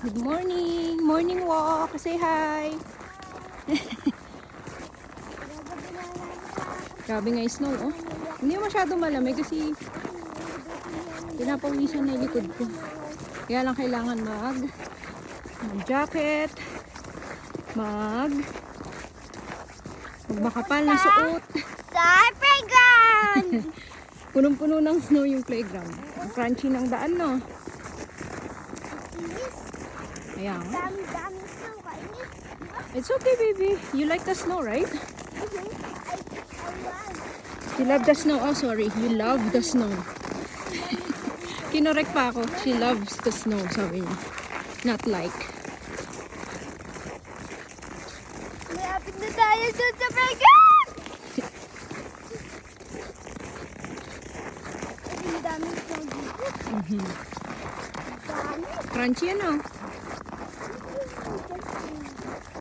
Good morning! Morning walk! Say hi! Grabe nga yung snow, oh. Hindi masyado malamig kasi pinapawisan na yung likod ko. Kaya lang kailangan mag-jacket, magmakapal na suot. Sa playground! Punong-puno ng snow yung playground. Ang crunchy ng daan, no? Ayan. Dami-dami snow, kainis. It's okay, baby. You like the snow, right? I love. You love the snow. Oh, sorry. You love the snow. Kinorek pa ako. She loves the snow, sabi niya. Not like. Malapit na tayo sa playground! Ang dami snow dito. Dami. Crunchy, ano?